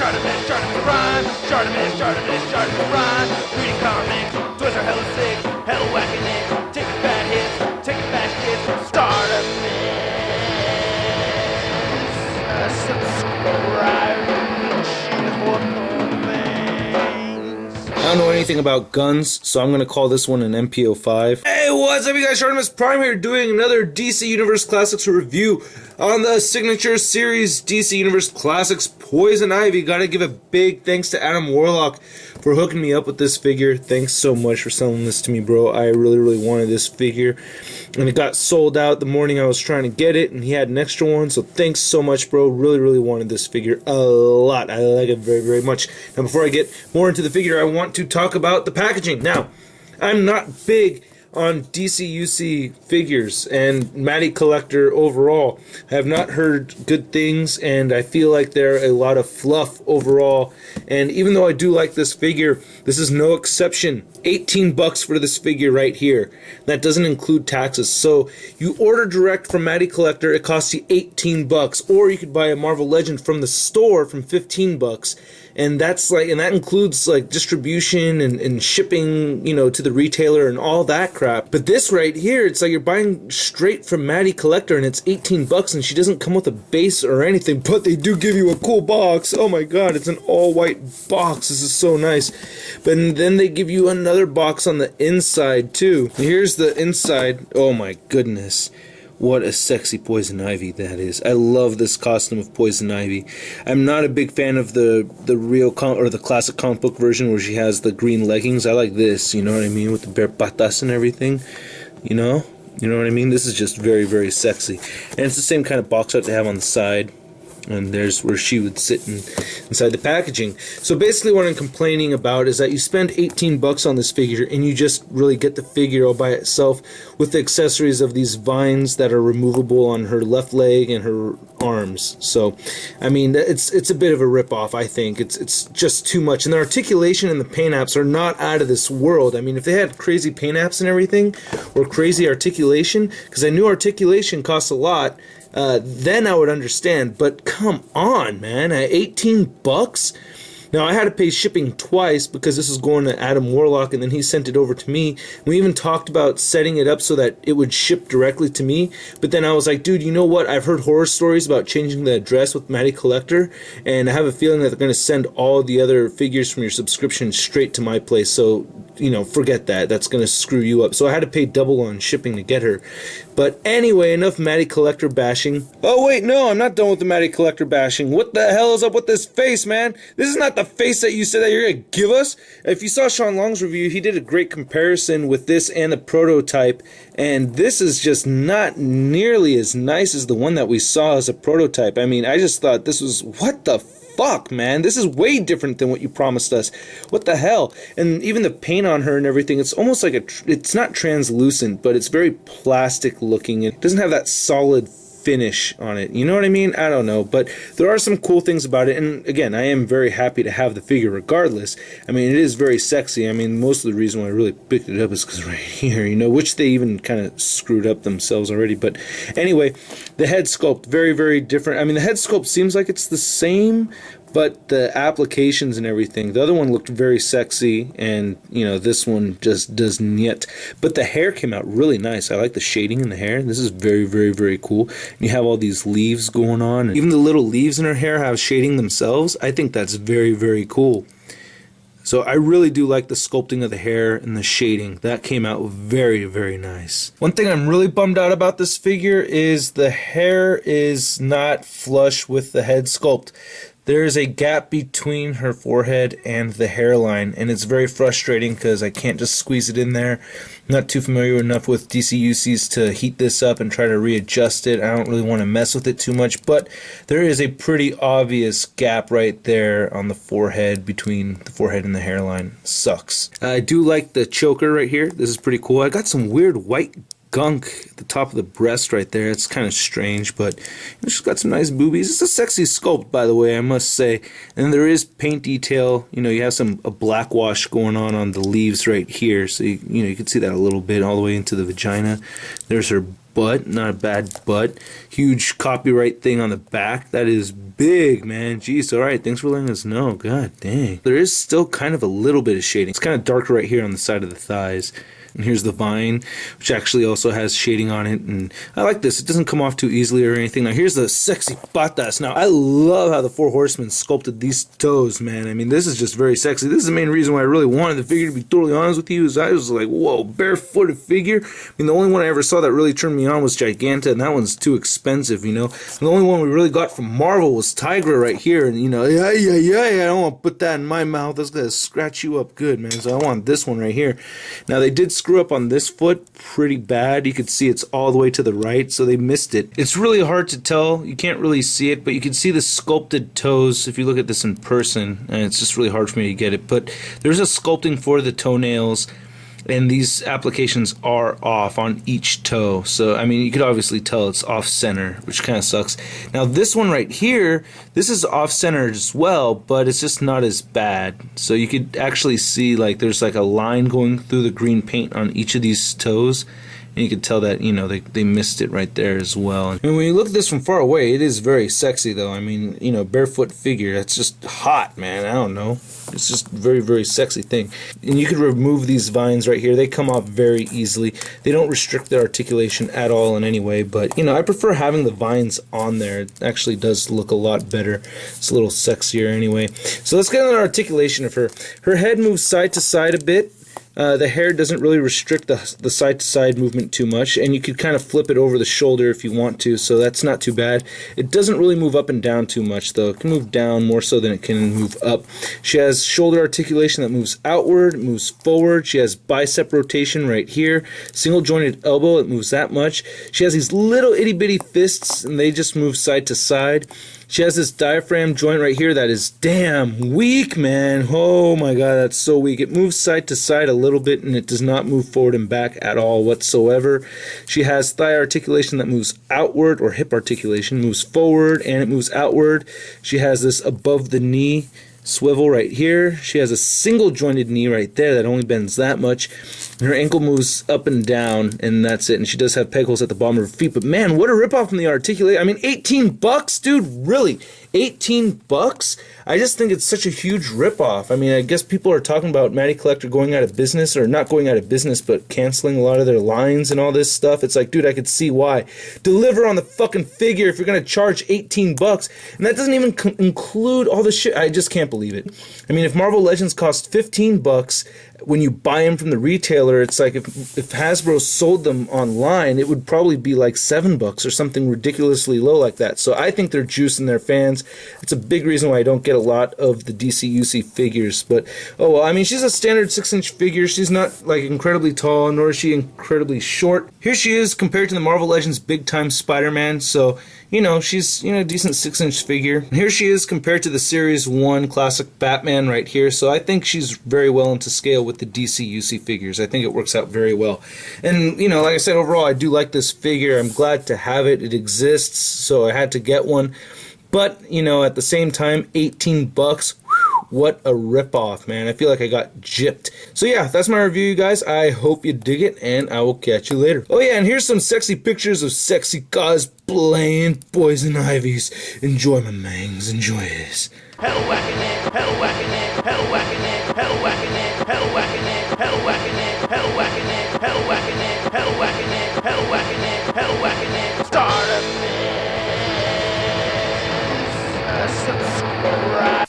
ShartimusPrime, ShartimusPrime. Reading comics, toys are hella sick, hella whacking it, taking bad hits, taking fast hits. I don't know anything about guns, so I'm going to call this one an MP05. Hey, what's up you guys? ShartimusPrime here doing another DC Universe Classics review on the Signature Series DC Universe Classics Poison Ivy. Gotta give a big thanks to Adam Warlock for hooking me up with this figure. Thanks so much for selling this to me, bro. I really wanted this figure, and it got sold out the morning I was trying to get it, and he had an extra one, so thanks so much, bro. Really wanted this figure a lot. I like it very much. Now, before I get more into the figure, I want to talk about the packaging. Now, I'm not big on DCUC figures and Matty Collector overall. I have not heard good things, and I feel like they're a lot of fluff overall. And even though I do like this figure, this is no exception. 18 bucks for this figure right here. That doesn't include taxes. So you order direct from Matty Collector, it costs you 18 bucks, or you could buy a Marvel Legend from the store from 15 bucks. And that's like, and that includes like distribution and shipping, you know, to the retailer and all that crap. But this right here, it's like you're buying straight from Matty Collector, and it's 18 bucks, and she doesn't come with a base or anything, but they do give you a cool box. Oh my god, it's an all white box. This is so nice. But then they give you another box on the inside too. Here's the inside. Oh my goodness. What a sexy Poison Ivy that is. I love this costume of Poison Ivy. I'm not a big fan of the real or the classic comic book version where she has the green leggings. I like this, you know what I mean, with the bare patas and everything. You know what I mean? This is just very sexy. And it's the same kind of box art they have on the side. And there's where she would sit inside the packaging. So basically what I'm complaining about is that you spend 18 bucks on this figure and you just really get the figure all by itself with the accessories of these vines that are removable on her left leg and her arms. So, I mean, it's a bit of a ripoff, I think. It's just too much. And the articulation and the paint apps are not out of this world. I mean, if they had crazy paint apps and everything, or crazy articulation, because I knew articulation costs a lot, then I would understand, but come on, man, at 18 bucks? Now, I had to pay shipping twice because this is going to Adam Warlock, and then he sent it over to me. We even talked about setting it up so that it would ship directly to me, but then I was like, dude, you know what? I've heard horror stories about changing the address with Matty Collector, and I have a feeling that they're going to send all the other figures from your subscription straight to my place, so, you know, forget that. That's going to screw you up. So I had to pay double on shipping to get her. But anyway, enough Matty Collector bashing. Oh wait, no, I'm not done with the Matty Collector bashing. What the hell is up with this face, man? This is not the face that you said that you're gonna give us. If you saw Sean Long's review, he did a great comparison with this and the prototype, and this is just not nearly as nice as the one that we saw as a prototype. I mean, I just thought this was, what the fuck, man? This is way different than what you promised us. What the hell? And even the paint on her and everything, it's almost like it's not translucent, but it's very plastic looking. It doesn't have that solid finish on it. You know what I mean? I don't know, but there are some cool things about it, and again, I am very happy to have the figure regardless. I mean, it is very sexy. I mean, most of the reason why I really picked it up is because right here, you know, which they even kind of screwed up themselves already. But anyway, the head sculpt, very different. I mean, the head sculpt seems like it's the same, but the applications and everything, the other one looked very sexy, and you know, this one just doesn't yet. But the hair came out really nice. I like the shading in the hair. This is very cool. And you have all these leaves going on, and even the little leaves in her hair have shading themselves. I think that's very cool. So I really do like the sculpting of the hair and the shading. That came out very nice. One thing I'm really bummed out about this figure is the hair is not flush with the head sculpt. There is a gap between her forehead and the hairline, and it's very frustrating because I can't just squeeze it in there. I'm not too familiar enough with DCUCs to heat this up and try to readjust it. I don't really want to mess with it too much, but there is a pretty obvious gap right there on the forehead, between the forehead and the hairline. Sucks. I do like the choker right here. This is pretty cool. I got some weird white gunk at the top of the breast right there. It's kind of strange, but she's got some nice boobies. It's a sexy sculpt, by the way, I must say. And there is paint detail. You know, you have a black wash going on the leaves right here, so you know, you can see that a little bit all the way into the vagina. There's her butt, not a bad butt. Huge copyright thing on the back. That is big, man. Jeez, alright, thanks for letting us know. God dang. There is still kind of a little bit of shading. It's kind of darker right here on the side of the thighs. And here's the vine, which actually also has shading on it, and I like this. It doesn't come off too easily or anything. Now here's the sexy patas. Now I love how the Four Horsemen sculpted these toes, man. I mean, this is just very sexy. This is the main reason why I really wanted the figure, to be totally honest with you, is I was like, whoa, barefooted figure. I mean, the only one I ever saw that really turned me on was Giganta, and that one's too expensive, you know. And the only one we really got from Marvel was Tigra right here, and you know, yeah, I don't want to put that in my mouth. That's gonna scratch you up good, man. So I want this one right here. Now they did screw up on this foot pretty bad. You could see it's all the way to the right, so they missed it. It's really hard to tell. You can't really see it, but you can see the sculpted toes if you look at this in person, and it's just really hard for me to get it. But there's a sculpting for the toenails, and these applications are off on each toe. So, I mean, you could obviously tell it's off-center, which kind of sucks. Now, this one right here, this is off-center as well, but it's just not as bad. So you could actually see, like, there's like a line going through the green paint on each of these toes. And you could tell that, you know, they missed it right there as well. And when you look at this from far away, it is very sexy, though. I mean, you know, barefoot figure, that's just hot, man. I don't know. It's just a very, very sexy thing. And you could remove these vines right here. They come off very easily. They don't restrict the articulation at all in any way. But, you know, I prefer having the vines on there. It actually does look a lot better. It's a little sexier anyway. So let's get an articulation of her. Her head moves side to side a bit. The hair doesn't really restrict the side-to-side movement too much, and you could kind of flip it over the shoulder if you want to, so that's not too bad. It doesn't really move up and down too much, though. It can move down more so than it can move up. She has shoulder articulation that moves outward, moves forward. She has bicep rotation right here. Single-jointed elbow, it moves that much. She has these little itty-bitty fists, and they just move side to side. She has this diaphragm joint right here that is damn weak, man. Oh my god, that's so weak. It moves side to side a little bit, and it does not move forward and back at all whatsoever. She has thigh articulation that moves outward, or hip articulation, moves forward, and it moves outward. She has this above the knee swivel right here. She has a single jointed knee right there that only bends that much. Her ankle moves up and down, and that's it. And she does have peg holes at the bottom of her feet. But man, what a ripoff from the Articulate. I mean, 18 bucks, dude, really? 18 bucks? I just think it's such a huge ripoff. I mean, I guess people are talking about Matty Collector going out of business, or not going out of business, but canceling a lot of their lines and all this stuff. It's like, dude, I could see why. Deliver on the fucking figure if you're going to charge 18 bucks. And that doesn't even include all the shit. I just can't believe it. I mean, if Marvel Legends cost 15 bucks when you buy them from the retailer, it's like if Hasbro sold them online, it would probably be like $7 or something ridiculously low like that. So I think they're juicing their fans. It's a big reason why I don't get a lot of the DC-UC figures. But, oh well, I mean, she's a standard 6-inch figure. She's not like incredibly tall, nor is she incredibly short. Here she is compared to the Marvel Legends Big Time Spider-Man. So, you know, she's, you know, a decent 6-inch figure. And here she is compared to the Series 1 classic Batman right here. So I think she's very well into scale with the DC-UC figures. I think it works out very well. And, you know, like I said, overall, I do like this figure. I'm glad to have it. It exists, so I had to get one. But, you know, at the same time, 18 bucks. What a ripoff, man. I feel like I got gypped. So yeah, that's my review, you guys. I hope you dig it, and I will catch you later. Oh yeah, and here's some sexy pictures of sexy cosplaying poison ivies. Enjoy, my mangs. Enjoy this. Hell whacking it, hell whacking it, hell whacking it, hell whacking it, hell whacking it, hell whacking it, hell whacking it, hell whacking it, hell whacking it, hell whacking it, hell whacking it. Start a mix. Subscribe.